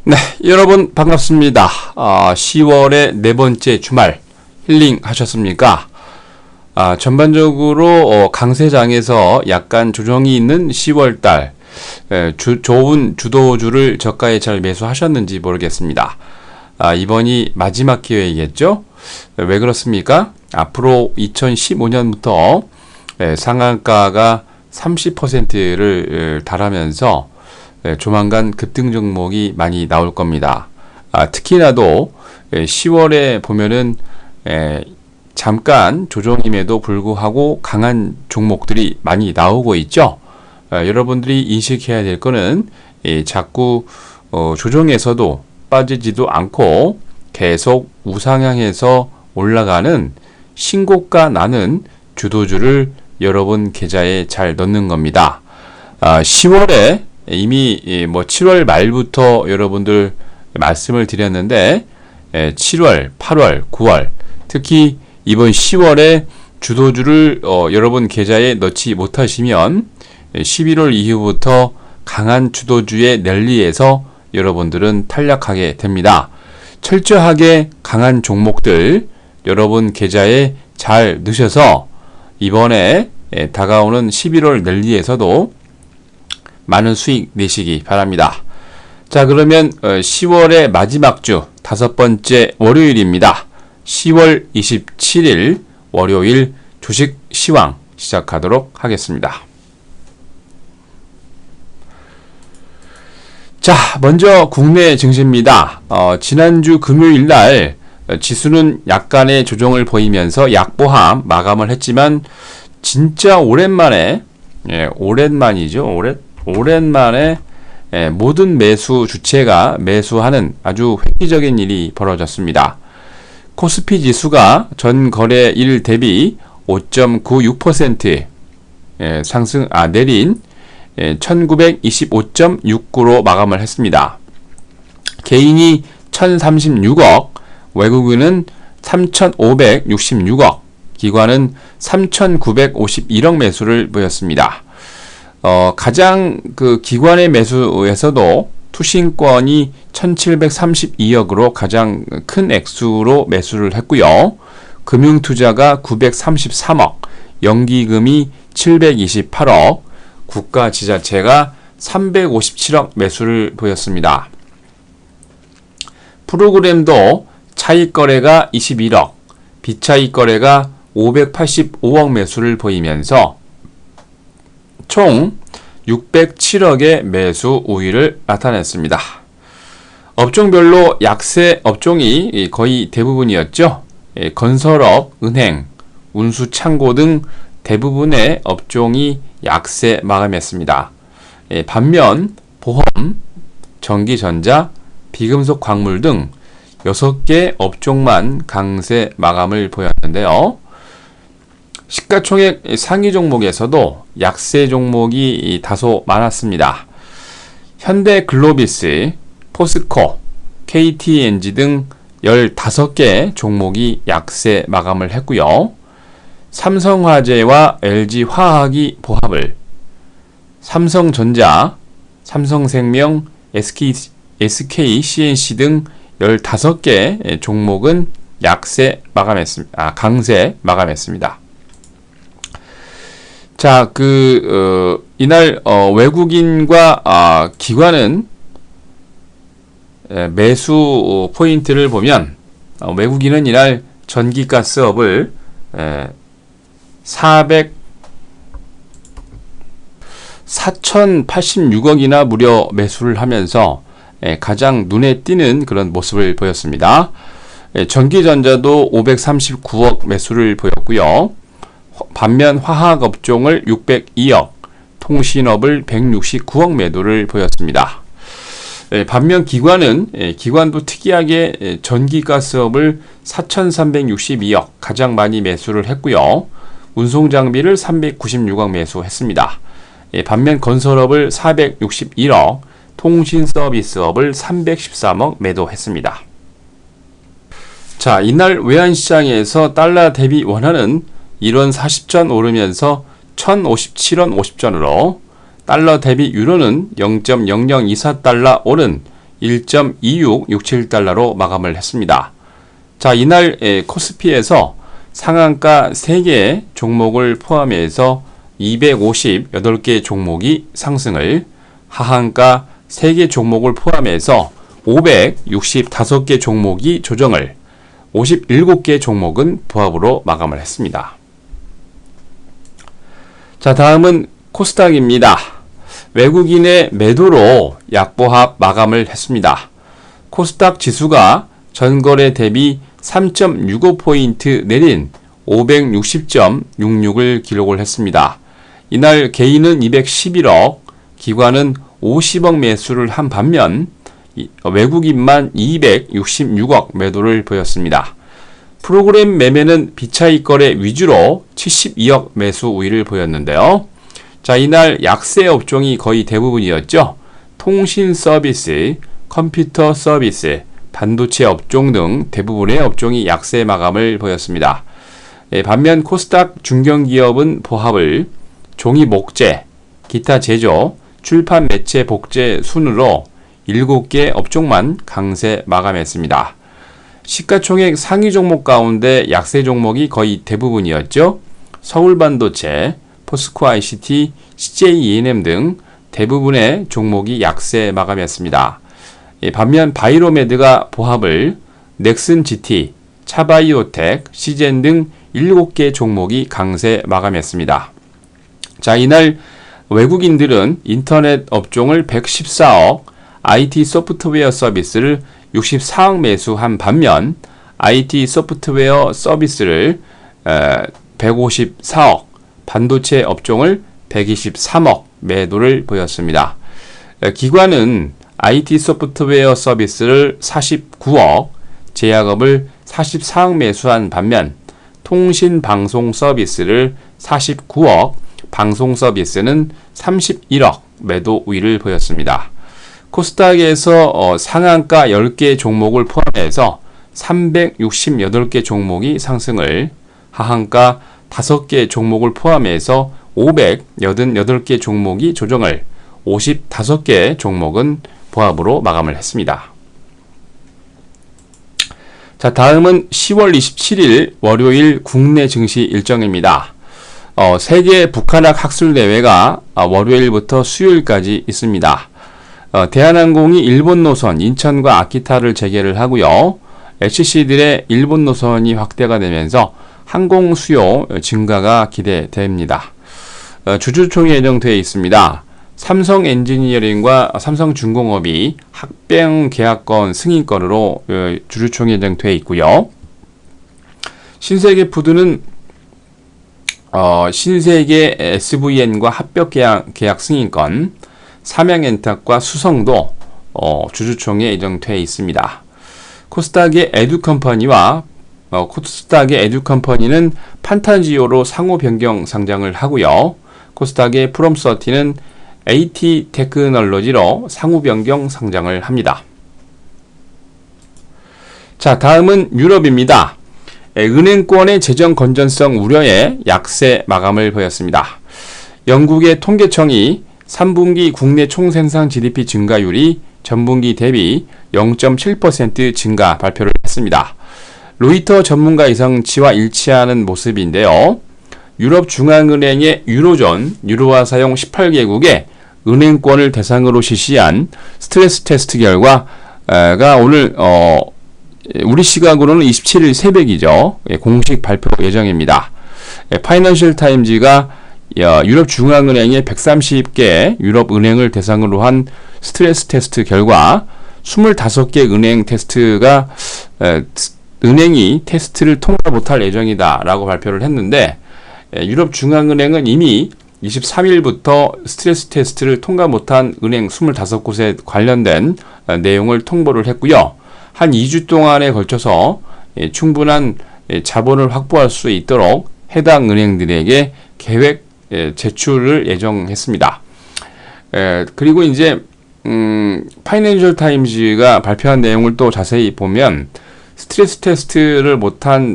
네, 여러분 반갑습니다. 10월의 네 번째 주말 힐링 하셨습니까? 전반적으로 강세장에서 약간 조정이 있는 10월달 좋은 주도주를 저가에 잘 매수하셨는지 모르겠습니다. 이번이 마지막 기회이겠죠? 왜 그렇습니까? 앞으로 2015년부터 상한가가 30%를 달하면서 조만간 급등 종목이 많이 나올 겁니다. 특히나도 10월에 보면은 잠깐 조정임에도 불구하고 강한 종목들이 많이 나오고 있죠. 여러분들이 인식해야 될 거는 자꾸 조정에서도 빠지지도 않고 계속 우상향해서 올라가는 신고가 나는 주도주를 여러분 계좌에 잘 넣는 겁니다. 10월에 이미 7월 말부터 여러분들 말씀을 드렸는데 7월, 8월, 9월 특히 이번 10월에 주도주를 여러분 계좌에 넣지 못하시면 11월 이후부터 강한 주도주의 랠리에서 여러분들은 탈락하게 됩니다. 철저하게 강한 종목들 여러분 계좌에 잘 넣으셔서 이번에 다가오는 11월 랠리에서도 많은 수익 내시기 바랍니다. 자, 그러면 10월의 마지막 주 다섯 번째 월요일입니다. 10월 27일 월요일 주식 시황 시작하도록 하겠습니다. 자, 먼저 국내 증시입니다. 지난주 금요일 날 지수는 약간의 조정을 보이면서 약보합 마감을 했지만 진짜 오랜만에 오랜만에 모든 매수 주체가 매수하는 아주 획기적인 일이 벌어졌습니다. 코스피 지수가 전 거래일 대비 5.96% 내린 1925.69로 마감을 했습니다. 개인이 1036억, 외국인은 3566억, 기관은 3951억 매수를 보였습니다. 가장 기관의 매수에서도 투신권이 1732억으로 가장 큰 액수로 매수를 했고요. 금융투자가 933억, 연기금이 728억, 국가지자체가 357억 매수를 보였습니다. 프로그램도 차익거래가 21억, 비차익거래가 585억 매수를 보이면서 총 607억의 매수 우위를 나타냈습니다. 업종별로 약세 업종이 거의 대부분이었죠. 건설업, 은행, 운수창고 등 대부분의 업종이 약세 마감했습니다. 반면 보험, 전기전자, 비금속 광물 등 6개 업종만 강세 마감을 보였는데요. 시가총액 상위 종목에서도 약세 종목이 다소 많았습니다. 현대글로비스, 포스코, KTNG 등 15개 종목이 약세 마감을 했고요. 삼성화재와 LG화학이 보합을, 삼성전자, 삼성생명, SKCNC 등 15개 종목은 강세 마감했습니다. 자, 이날 외국인과 기관은 매수 포인트를 보면 외국인은 이날 전기가스업을 4,086억이나 무려 매수를 하면서 가장 눈에 띄는 그런 모습을 보였습니다. 전기전자도 539억 매수를 보였고요. 반면 화학업종을 602억, 통신업을 169억 매도를 보였습니다. 반면 기관도 특이하게 전기가스업을 4,362억 가장 많이 매수를 했고요. 운송장비를 396억 매수했습니다. 반면 건설업을 461억, 통신서비스업을 313억 매도했습니다. 자, 이날 외환시장에서 달러 대비 원화는 1원 40전 오르면서 1057원 50전으로 달러 대비 유로는 0.0024달러 오른 1.2667달러로 마감을 했습니다. 자, 이날 코스피에서 상한가 3개 종목을 포함해서 258개 종목이 상승을, 하한가 3개 종목을 포함해서 565개 종목이 조정을, 57개 종목은 보합으로 마감을 했습니다. 자, 다음은 코스닥입니다. 외국인의 매도로 약보합 마감을 했습니다. 코스닥 지수가 전거래 대비 3.65포인트 내린 560.66을 기록을 했습니다. 이날 개인은 211억, 기관은 50억 매수를 한 반면 외국인만 266억 매도를 보였습니다. 프로그램 매매는 비차익 거래 위주로 72억 매수 우위를 보였는데요. 자, 이날 약세 업종이 거의 대부분이었죠. 통신 서비스, 컴퓨터 서비스, 반도체 업종 등 대부분의 업종이 약세 마감을 보였습니다. 반면 코스닥 중견기업은 보합을, 종이 목재, 기타 제조, 출판 매체 복제 순으로 7개 업종만 강세 마감했습니다. 시가총액 상위 종목 가운데 약세 종목이 거의 대부분이었죠. 서울반도체, 포스코 ICT, CJ E&M 등 대부분의 종목이 약세 마감했습니다. 반면 바이로메드가 보합을, 넥슨 GT, 차바이오텍, 시젠 등 7개 종목이 강세 마감했습니다. 자, 이날 외국인들은 인터넷 업종을 114억, IT 소프트웨어 서비스를 64억 매수한 반면 IT 소프트웨어 서비스를 154억, 반도체 업종을 123억 매도를 보였습니다. 기관은 IT 소프트웨어 서비스를 49억, 제약업을 44억 매수한 반면 통신 방송 서비스를 49억, 방송 서비스는 31억 매도 우위를 보였습니다. 코스닥에서 상한가 10개 종목을 포함해서 368개 종목이 상승을, 하한가 5개 종목을 포함해서 588개 종목이 조정을, 55개 종목은 보합으로 마감을 했습니다. 자, 다음은 10월 27일 월요일 국내 증시 일정입니다. 세계 북한학 학술대회가 월요일부터 수요일까지 있습니다. 대한항공이 일본 노선 인천과 아키타를 재개를 하고요. HC들의 일본 노선이 확대가 되면서 항공 수요 증가가 기대됩니다. 주주총회 예정되어 있습니다. 삼성 엔지니어링과 삼성중공업이 합병 계약권 승인권으로 주주총회 예정되어 있고요. 신세계푸드는 신세계 SVN과 합병 계약 승인권, 삼양엔탁과 수성도 주주총회 예정되어 있습니다. 코스닥의 에듀컴퍼니는 판타지오로 상호 변경 상장을 하고요. 코스닥의 프롬서티는 AT 테크놀로지로 상호 변경 상장을 합니다. 자, 다음은 유럽입니다. 은행권의 재정 건전성 우려에 약세 마감을 보였습니다. 영국의 통계청이 3분기 국내 총생산 GDP 증가율이 전분기 대비 0.7% 증가 발표를 했습니다. 로이터 전문가 예상치와 일치하는 모습인데요. 유럽중앙은행의 유로존, 유로화 사용 18개국의 은행권을 대상으로 실시한 스트레스 테스트 결과가 오늘 우리 시각으로는 27일 새벽이죠. 공식 발표 예정입니다. 파이낸셜 타임즈가 유럽중앙은행의 130개 유럽은행을 대상으로 한 스트레스 테스트 결과 25개 은행 테스트가 은행이 테스트를 통과 못할 예정이다 라고 발표를 했는데, 유럽중앙은행은 이미 23일부터 스트레스 테스트를 통과 못한 은행 25곳에 관련된 내용을 통보를 했고요. 한 2주 동안에 걸쳐서 충분한 자본을 확보할 수 있도록 해당 은행들에게 계획 제출을 예정했습니다. 그리고 이제 파이낸셜 타임즈가 발표한 내용을 또 자세히 보면 스트레스 테스트를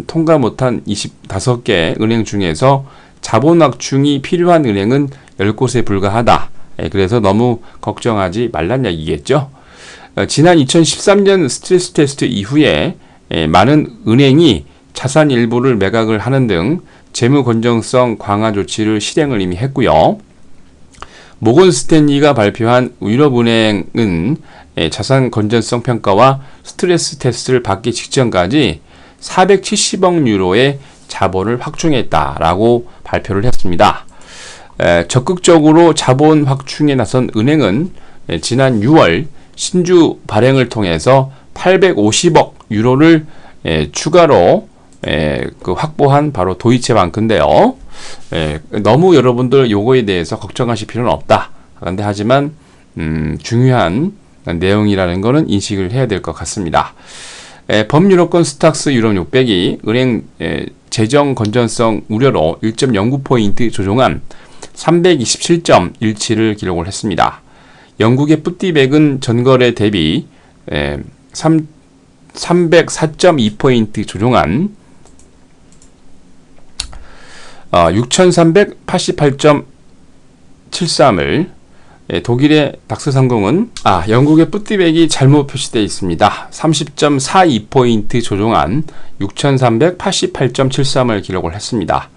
통과 못한 25개 은행 중에서 자본 확충이 필요한 은행은 10곳에 불과하다. 그래서 너무 걱정하지 말란 얘기겠죠. 지난 2013년 스트레스 테스트 이후에 많은 은행이 자산 일부를 매각을 하는 등 재무 건전성 강화 조치를 실행을 이미 했고요. 모건 스탠리가 발표한 유럽은행은 자산 건전성 평가와 스트레스 테스트를 받기 직전까지 470억 유로의 자본을 확충했다라고 발표를 했습니다. 적극적으로 자본 확충에 나선 은행은 지난 6월 신주 발행을 통해서 850억 유로를 추가로 확보한 바로 도이체방크인데요. 너무 여러분들 요거에 대해서 걱정하실 필요는 없다. 그런데 하지만 중요한 내용이라는 거는 인식을 해야 될 것 같습니다. 범유로권 스탁스 유럽 600이 은행 재정 건전성 우려로 1.09포인트 조정한 327.17을 기록을 했습니다. 영국의 푸티백은 전거래 대비 304.2포인트 조정한 6388.73을 독일의 닥스30은 영국의 푸티백이 잘못 표시되어 있습니다. 30.42포인트 조정한 6388.73을 기록을 했습니다.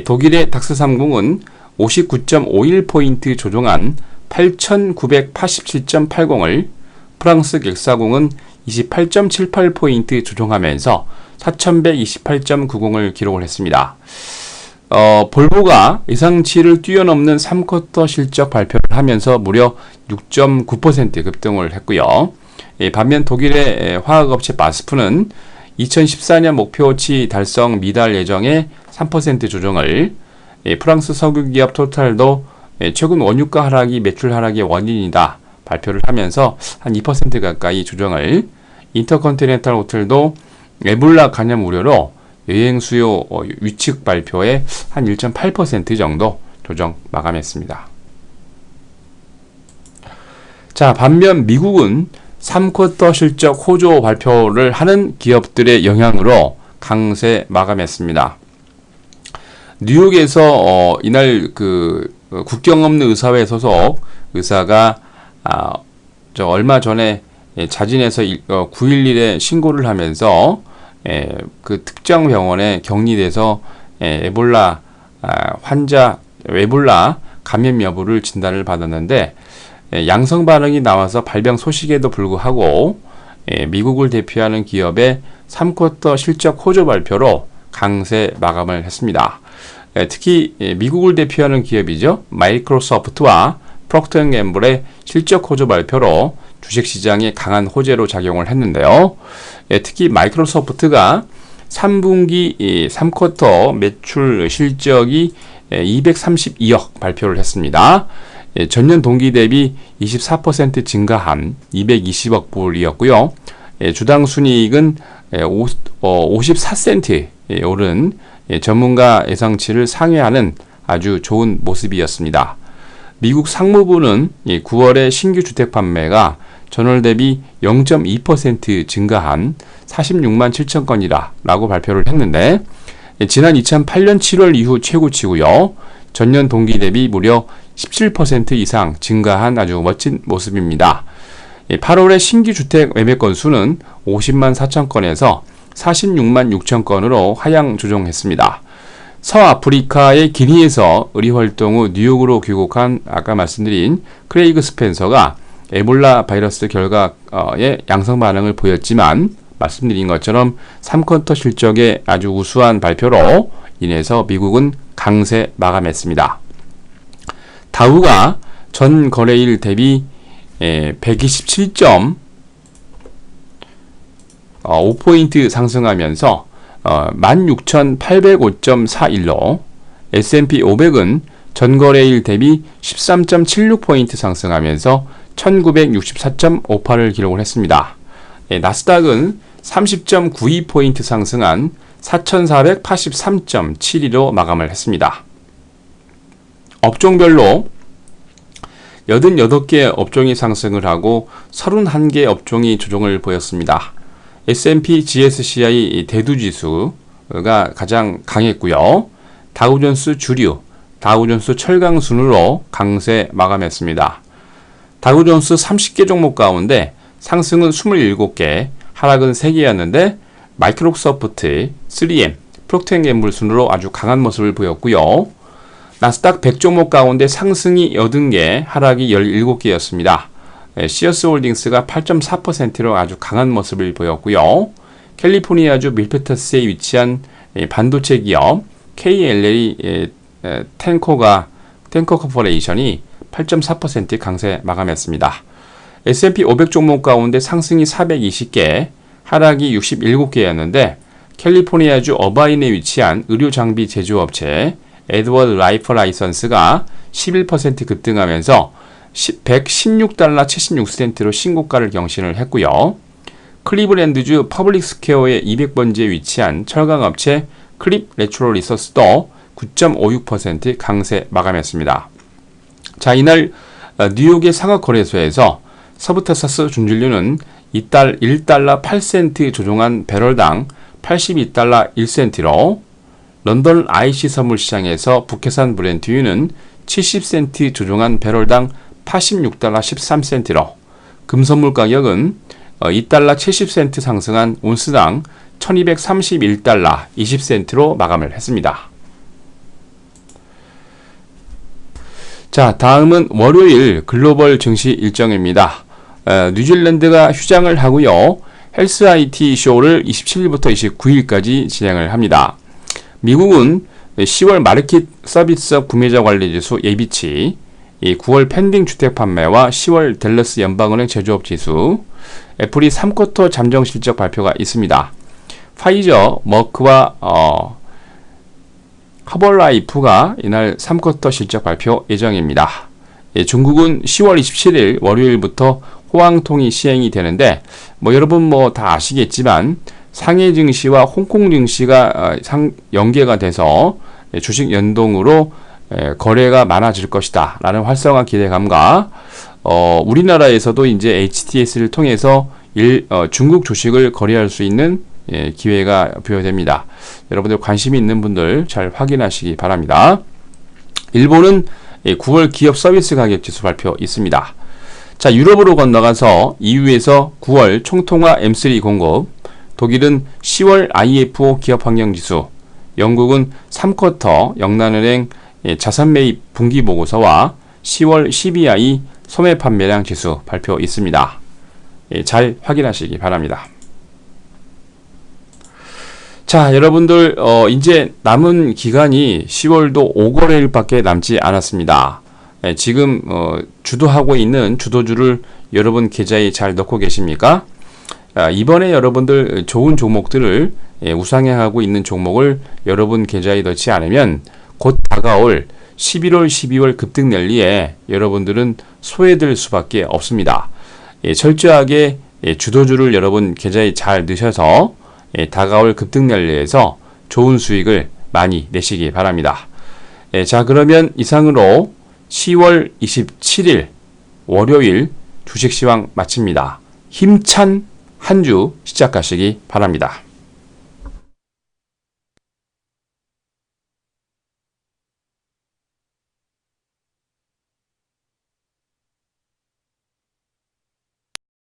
독일의 닥스30은 59.51포인트 조정한 8987.80을 프랑스 객사공은 28.78포인트 조정하면서 4128.90을 기록을 했습니다. 볼보가 예상치를 뛰어넘는 3쿼터 실적 발표를 하면서 무려 6.9% 급등을 했고요. 반면 독일의 화학업체 바스프는 2014년 목표치 달성 미달 예정의 3% 조정을, 프랑스 석유기업 토탈도 최근 원유가 하락이 매출 하락의 원인이다 발표를 하면서 한 2% 가까이 조정을, 인터컨티넨탈 호텔도 에볼라 감염 우려로 여행 수요 위축 발표에 한 1.8% 정도 조정 마감했습니다. 자, 반면 미국은 3쿼터 실적 호조 발표를 하는 기업들의 영향으로 강세 마감했습니다. 뉴욕에서 이날 국경 없는 의사회 소속 의사가 얼마 전에 자진해서 911에 신고를 하면서 그 특정 병원에 격리돼서 에볼라 환자 에볼라 감염 여부를 진단을 받았는데 양성 반응이 나와서 발병 소식에도 불구하고 미국을 대표하는 기업의 3쿼터 실적 호조 발표로 강세 마감을 했습니다. 특히 미국을 대표하는 기업이죠. 마이크로소프트와 프록터앤갬블의 실적 호조 발표로 주식시장에 강한 호재로 작용을 했는데요. 특히 마이크로소프트가 3분기 3쿼터 매출 실적이 232억 발표를 했습니다. 전년 동기 대비 24% 증가한 220억 불이었고요. 주당 순이익은 54센트 오른 전문가 예상치를 상회하는 아주 좋은 모습이었습니다. 미국 상무부는 9월의 신규 주택 판매가 전월 대비 0.2% 증가한 46만 7천 건이라 라고 발표를 했는데, 지난 2008년 7월 이후 최고치고요. 전년 동기 대비 무려 17% 이상 증가한 아주 멋진 모습입니다. 8월의 신규 주택 매매 건수는 50만 4천 건에서 46만 6천 건으로 하향 조정했습니다. 서아프리카의 기니에서 의료활동 후 뉴욕으로 귀국한 아까 말씀드린 크레이그 스펜서가 에볼라 바이러스 결과에 양성 반응을 보였지만 말씀드린 것처럼 3쿼터 실적의 아주 우수한 발표로 인해서 미국은 강세 마감했습니다. 다우가 전 거래일 대비 127.5포인트 상승하면서 16,805.41로, S&P 500은 전 거래일 대비 13.76포인트 상승하면서 1964.58을 기록을 했습니다. 나스닥은 30.92포인트 상승한 4,483.72로 마감을 했습니다. 업종별로 88개 업종이 상승을 하고 31개 업종이 조정을 보였습니다. S&P GSCI 대두지수가 가장 강했고요. 다우존스 주류, 다우존스 철강 순으로 강세 마감했습니다. 다우존스 30개 종목 가운데 상승은 27개, 하락은 3개였는데 마이크로소프트, 3M, 프록트앤갬블 순으로 아주 강한 모습을 보였고요. 나스닥 100 종목 가운데 상승이 80개, 하락이 17개였습니다. 시어스홀딩스가 8.4%로 아주 강한 모습을 보였고요. 캘리포니아주 밀피터스에 위치한 반도체 기업 KLA 텐코 코퍼레이션이 8.4% 강세 마감했습니다. S&P 500 종목 가운데 상승이 420개, 하락이 67개였는데 캘리포니아주 어바인에 위치한 의료장비 제조업체 에드워드 라이프 라이선스가 11% 급등하면서 116달러 76센트로 신고가를 경신을 했고요. 클리브랜드주 퍼블릭 스퀘어의 200번지에 위치한 철강업체 클립 내추럴 리소스도 9.56% 강세 마감했습니다. 자, 이날 뉴욕의 상하거래소에서 서부텍사스 준진료는 1달러 8센트 조정한 배럴당 82달러 1센트로 런던 IC 선물시장에서 북해산 브렌트유는 70센트 조정한 배럴당 86달러 13센트로 금선물 가격은 2달러 70센트 상승한 온스당 1231달러 20센트로 마감을 했습니다. 자, 다음은 월요일 글로벌 증시 일정입니다. 뉴질랜드가 휴장을 하고요. 헬스 IT 쇼를 27일부터 29일까지 진행을 합니다. 미국은 10월 마르킷 서비스업 구매자 관리지수 예비치, 9월 펜딩 주택 판매와 10월 댈러스 연방은행 제조업 지수, 애플이 3쿼터 잠정 실적 발표가 있습니다. 파이저, 머크와 허벌라이프가 이날 3쿼터 실적 발표 예정입니다. 중국은 10월 27일 월요일부터 호황통이 시행이 되는데 여러분 다 아시겠지만 상해 증시와 홍콩 증시가 연계가 돼서 주식 연동으로 거래가 많아질 것이다 라는 활성화 기대감과 우리나라에서도 이제 HTS를 통해서 중국 주식을 거래할 수 있는 기회가 부여됩니다. 여러분들 관심이 있는 분들 잘 확인하시기 바랍니다. 일본은 9월 기업 서비스 가격 지수 발표 있습니다. 자, 유럽으로 건너가서 EU에서 9월 총통화 M3 공급, 독일은 10월 IFO 기업 환경 지수, 영국은 3쿼터 영란은행 자산 매입 분기 보고서와 10월 CBI 소매 판매량 지수 발표 있습니다. 잘 확인하시기 바랍니다. 자, 여러분들 이제 남은 기간이 10월도 5거래일밖에 남지 않았습니다. 지금 주도하고 있는 주도주를 여러분 계좌에 잘 넣고 계십니까? 이번에 여러분들 좋은 종목들을 우상향하고 있는 종목을 여러분 계좌에 넣지 않으면 곧 다가올 11월, 12월 급등 랠리에 여러분들은 소외될 수밖에 없습니다. 철저하게 주도주를 여러분 계좌에 잘 넣으셔서 다가올 급등 랠리에서 좋은 수익을 많이 내시기 바랍니다. 자, 그러면 이상으로 10월 27일 월요일 주식시황 마칩니다. 힘찬 한 주 시작하시기 바랍니다.